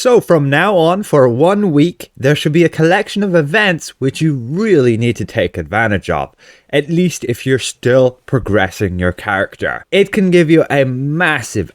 So from now on, for 1 week, there should be a collection of events which you really need to take advantage of, at least if you're still progressing your character. It can give you a massive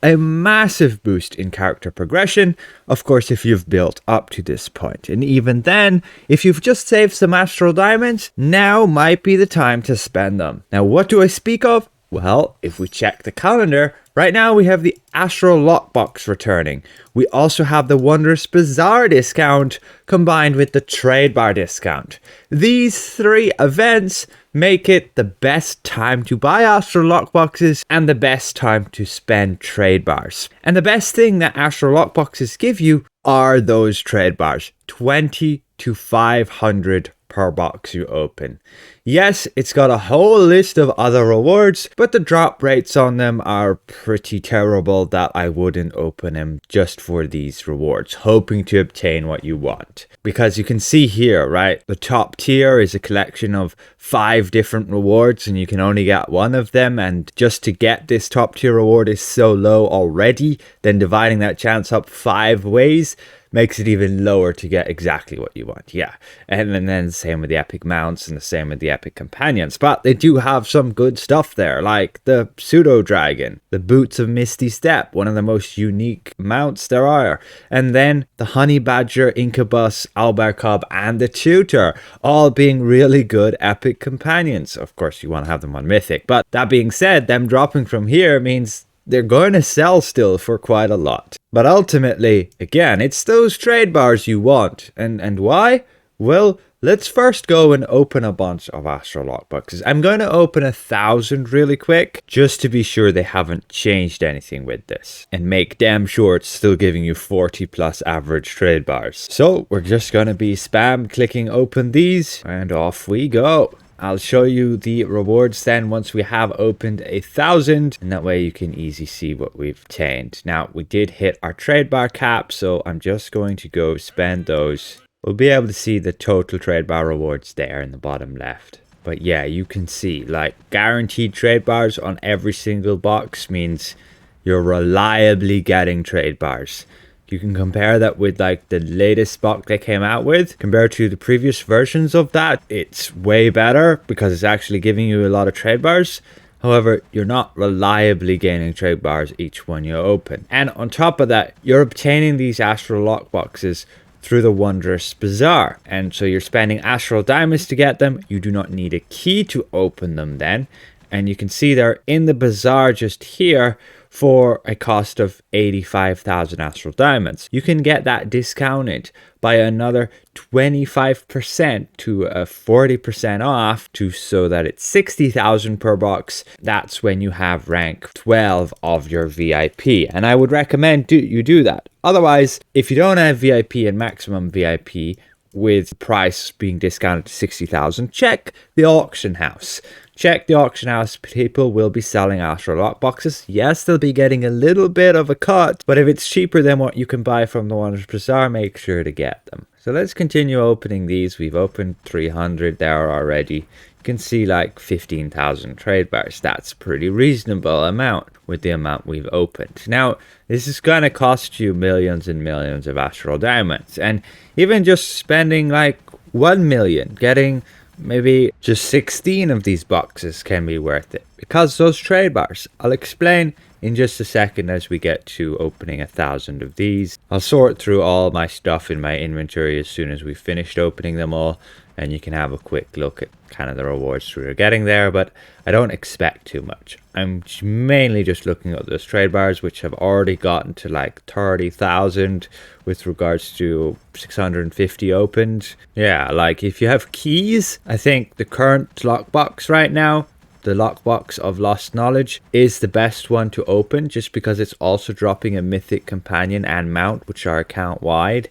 boost in character progression, of course, if you've built up to this point. And even then, if you've just saved some Astral Diamonds, now might be the time to spend them. Now, what do I speak of? Well, if we check the calendar, right now we have the Astral Lockbox returning. We also have the Wondrous Bazaar discount combined with the Trade Bar discount. These three events make it the best time to buy Astral Lockboxes and the best time to spend Trade Bars. And the best thing that Astral Lockboxes give you are those Trade Bars, 20 to 500 per box you open. Yes, it's got a whole list of other rewards, but the drop rates on them are pretty terrible that I wouldn't open them just for these rewards, hoping to obtain what you want. Because you can see here, right, the top tier is a collection of 5 different rewards and you can only get one of them, and just to get this top tier reward is so low already, then dividing that chance up 5 ways makes it even lower to get exactly what you want. Yeah, and then the same with the epic mounts and the same with the epic companions, but they do have some good stuff there, like the pseudo dragon, the boots of Misty Step, one of the most unique mounts there are, and then the honey badger, incubus, owlbear cub, and the tutor, all being really good epic companions. Of course you want to have them on mythic, but that being said, them dropping from here means they're going to sell still for quite a lot. But ultimately, again, it's those trade bars you want. And why? Well, let's first go and open a bunch of Astral Lockboxes. I'm going to open 1,000 really quick, just to be sure they haven't changed anything with this. And make damn sure it's still giving you 40 plus average trade bars. So we're just going to be spam clicking open these, and off we go. I'll show you the rewards then once we have opened 1,000, and that way you can easily see what we've obtained. Now, we did hit our trade bar cap, so I'm just going to go spend those. We'll be able to see the total trade bar rewards there in the bottom left. But yeah, you can see, like, guaranteed trade bars on every single box means you're reliably getting trade bars. You can compare that with like the latest box they came out with. Compared to the previous versions of that, it's way better because it's actually giving you a lot of trade bars. However, you're not reliably gaining trade bars each one you open. And on top of that, you're obtaining these Astral Lockboxes through the Wondrous Bazaar. And so you're spending Astral Diamonds to get them. You do not need a key to open them then. And you can see they're in the Bazaar just here for a cost of 85,000 Astral Diamonds. You can get that discounted by another 25% to a 40% off so that it's 60,000 per box. That's when you have rank 12 of your VIP. And I would recommend you do that. Otherwise, if you don't have VIP and maximum VIP with price being discounted to 60,000, check the auction house. Check the auction house. People will be selling Astral Lockboxes. Yes, they'll be getting a little bit of a cut, but if it's cheaper than what you can buy from the Wondrous Bazaar, make sure to get them. So let's continue opening these. We've opened 300 there already. You can see like 15,000 trade bars. That's a pretty reasonable amount with the amount we've opened. Now, this is going to cost you millions and millions of Astral Diamonds. And even just spending like 1 million, getting maybe just 16 of these boxes can be worth it because those trade bars. I'll explain in just a second as we get to opening 1,000 of these. I'll sort through all my stuff in my inventory as soon as we've finished opening them all, and you can have a quick look at kind of the rewards we're getting there, but I don't expect too much. I'm mainly just looking at those trade bars, which have already gotten to like 30,000 with regards to 650 opened. Yeah, like if you have keys, I think the current lockbox right now, the lockbox of Lost Knowledge, is the best one to open just because it's also dropping a mythic companion and mount, which are account wide.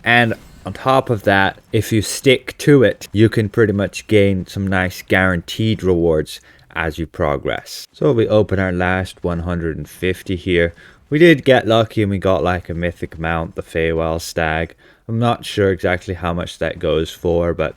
And on top of that, if you stick to it, you can pretty much gain some nice guaranteed rewards as you progress. So we open our last 150 here. We did get lucky and we got like a mythic mount, the Feywild Stag. I'm not sure exactly how much that goes for, but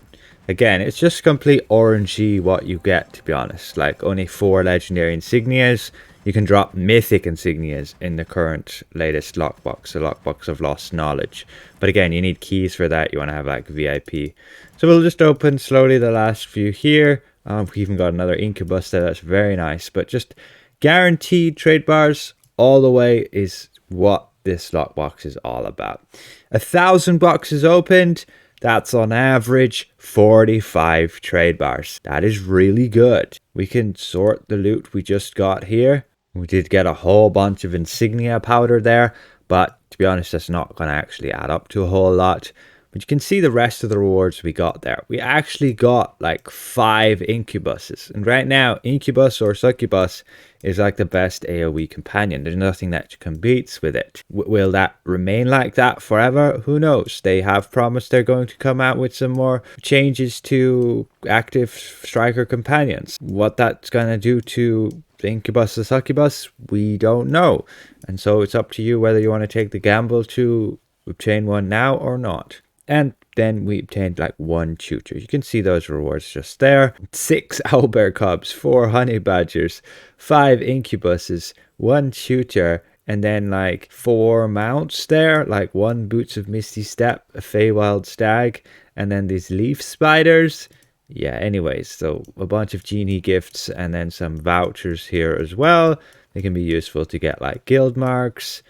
again, it's just complete RNG what you get, to be honest. Like only 4 legendary insignias. you can drop mythic insignias in the current latest lockbox, the lockbox of Lost Knowledge. But again, you need keys for that. You want to have like VIP. So we'll just open slowly the last few here. We even got another incubus there. That's very nice. But just guaranteed trade bars all the way is what this lockbox is all about. 1,000 boxes opened. That's on average 45 trade bars. That is really good. We can sort the loot we just got here. We did get a whole bunch of insignia powder there, but to be honest, that's not going to actually add up to a whole lot. But you can see the rest of the rewards we got there. We actually got like 5 incubuses. And right now, incubus or succubus is like the best AoE companion. There's nothing that competes with it. Will that remain like that forever? Who knows? They have promised they're going to come out with some more changes to active striker companions. What that's going to do to the incubus or succubus, we don't know. And so it's up to you whether you want to take the gamble to obtain one now or not. And then we obtained like 1 tutor. You can see those rewards just there. 6 owlbear cubs, 4 honey badgers, 5 incubuses, 1 tutor, and then like 4 mounts there, like 1 boots of misty step, a Feywild stag, and then these leaf spiders. Yeah, anyways, so a bunch of genie gifts and then some vouchers here as well. They can be useful to get like guild marks.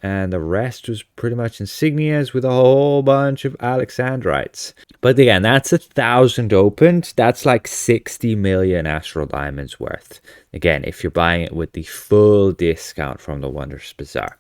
And the rest was pretty much insignias with a whole bunch of Alexandrites. But again, that's 1,000 opened. That's like 60 million Astral Diamonds worth. Again, if you're buying it with the full discount from the Wondrous Bazaar.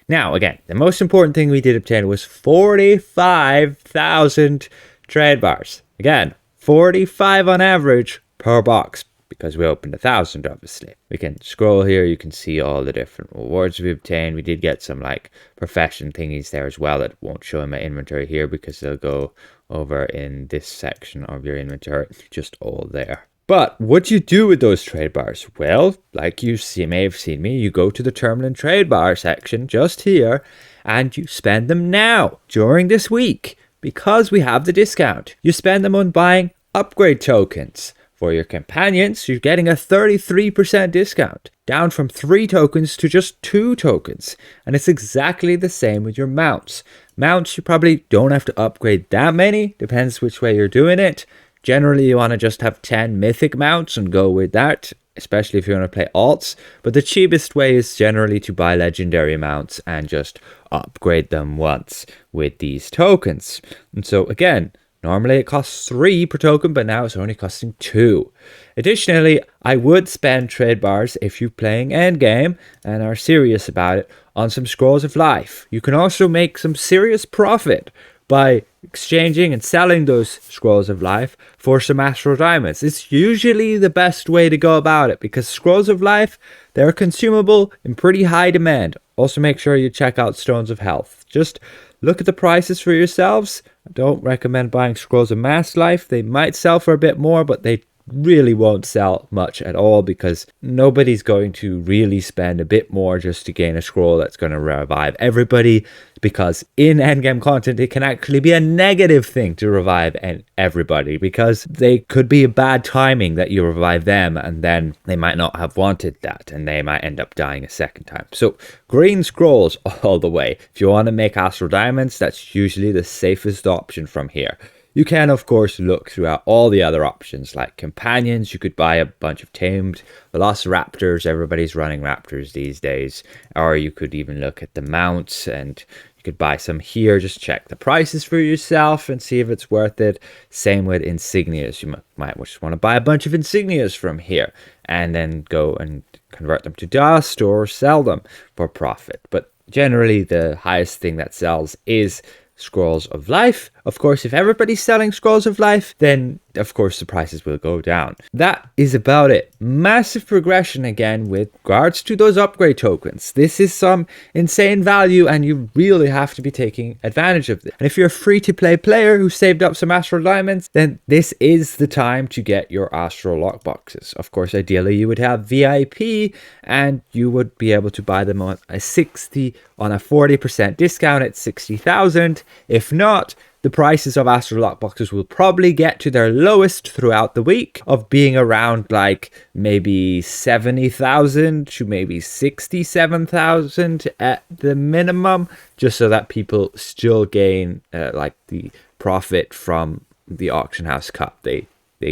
Now, again, the most important thing we did obtain was 45,000 trade bars. Again, 45 on average per box. Because we opened 1,000, obviously. We can scroll here. You can see all the different rewards we obtained. We did get some like profession thingies there as well that won't show in my inventory here because they'll go over in this section of your inventory. Just all there. But what do you do with those trade bars? Well, like you may have seen me, you go to the terminal and trade bar section just here and you spend them now during this week because we have the discount. You spend them on buying upgrade tokens. For your companions, you're getting a 33% discount, down from 3 tokens to just 2 tokens. And it's exactly the same with your mounts. Mounts, you probably don't have to upgrade that many, depends which way you're doing it. Generally, you want to just have 10 mythic mounts and go with that, especially if you want to play alts. But the cheapest way is generally to buy legendary mounts and just upgrade them once with these tokens. And so again, normally it costs 3 per token, but now it's only costing 2. Additionally, I would spend trade bars if you're playing endgame and are serious about it on some Scrolls of Life. You can also make some serious profit by exchanging and selling those Scrolls of Life for some Astral Diamonds. It's usually the best way to go about it because Scrolls of Life, they're consumable in pretty high demand. Also make sure you check out Stones of Health. Just look at the prices for yourselves. I don't recommend buying Scrolls of Mass Life. They might sell for a bit more, but they really won't sell much at all because nobody's going to really spend a bit more just to gain a scroll that's going to revive everybody, because in endgame content it can actually be a negative thing to revive everybody because they could be a bad timing that you revive them and then they might not have wanted that and they might end up dying a second time. So green scrolls all the way. If you want to make Astral Diamonds, that's usually the safest option from here. You can, of course, look throughout all the other options like companions. You could buy a bunch of tamed velociraptors. Everybody's running raptors these days. Or you could even look at the mounts and you could buy some here. Just check the prices for yourself and see if it's worth it. Same with insignias. You might just want to buy a bunch of insignias from here and then go and convert them to dust or sell them for profit. But generally, the highest thing that sells is Scrolls of Life. Of course, if everybody's selling Scrolls of Life, then of course the prices will go down. That is about it. Massive progression again with regards to those upgrade tokens. This is some insane value and you really have to be taking advantage of it. And if you're a free-to-play player who saved up some Astral Diamonds, then this is the time to get your Astral lockboxes. Of course, ideally you would have VIP and you would be able to buy them on a 40% discount at 60,000. If not, the prices of Astro Lock boxes will probably get to their lowest throughout the week of being around like maybe 70,000 to maybe 67,000 at the minimum, just so that people still gain like the profit from the auction house cut. They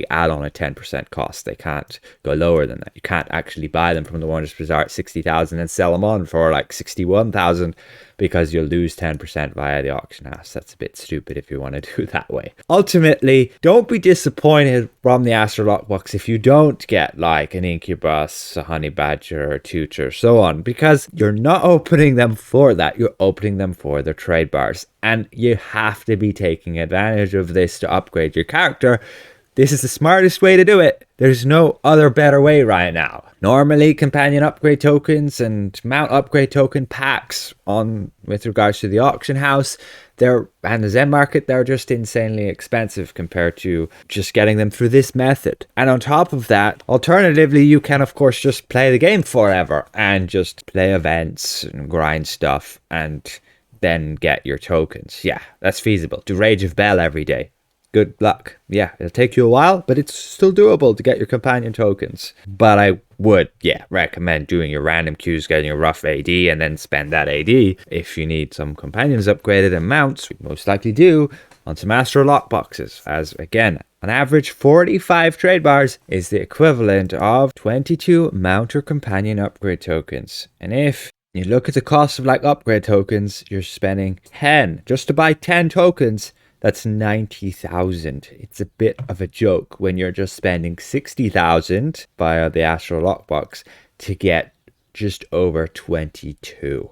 add on a 10% cost. They can't go lower than that. You can't actually buy them from the Wondrous Bazaar at 60,000 and sell them on for like 61,000 because you'll lose 10% via the auction house. That's a bit stupid if you want to do it that way. Ultimately, don't be disappointed from the Astro Lock box if you don't get like an Incubus, a Honey Badger, or Tooch, or so on, because you're not opening them for that. You're opening them for their trade bars, and you have to be taking advantage of this to upgrade your character. This is the smartest way to do it. There's no other better way right now. Normally, companion upgrade tokens and mount upgrade token packs on with regards to the auction house, and the Zen market, they're just insanely expensive compared to just getting them through this method. And on top of that, alternatively, you can of course just play the game forever and just play events and grind stuff and then get your tokens. Yeah, that's feasible. Do Rage of Bell every day. Good luck. Yeah, it'll take you a while, but it's still doable to get your companion tokens. But I would, recommend doing your random queues, getting a rough AD, and then spend that AD if you need some companions upgraded and mounts, we most likely do, on some Astro Lock boxes. As again, on average, 45 trade bars is the equivalent of 22 mount or companion upgrade tokens. And if you look at the cost of like upgrade tokens, you're spending 10 just to buy 10 tokens. That's 90,000. It's a bit of a joke when you're just spending 60,000 via the Astro Lock box to get just over 22.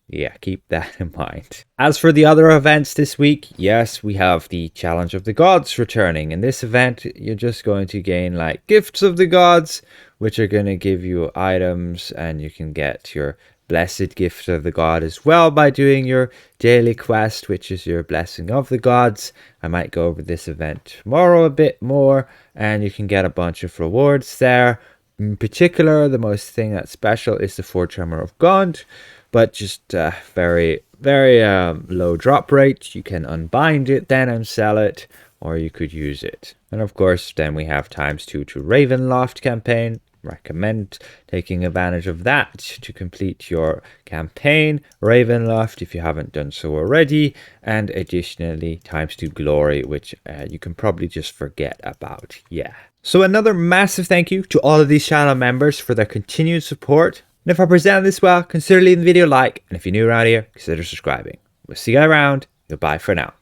Yeah, keep that in mind. As for the other events this week, yes, we have the Challenge of the Gods returning. In this event, you're just going to gain like gifts of the gods, which are going to give you items, and you can get your Blessed Gift of the God as well by doing your daily quest, which is your Blessing of the Gods. I might go over this event tomorrow a bit more, and you can get a bunch of rewards there. In particular, the most thing that's special is the Forge Hammer of God, but just very, very low drop rate. You can unbind it then and sell it, or you could use it. And of course, then we have ×2 to Ravenloft campaign. Recommend taking advantage of that to complete your campaign, Ravenloft, if you haven't done so already, and additionally ×2 Glory, which you can probably just forget about. Yeah. So another massive thank you to all of these channel members for their continued support. And if I presented this well, consider leaving the video a like, and if you're new around here, consider subscribing. We'll see you around. Goodbye for now.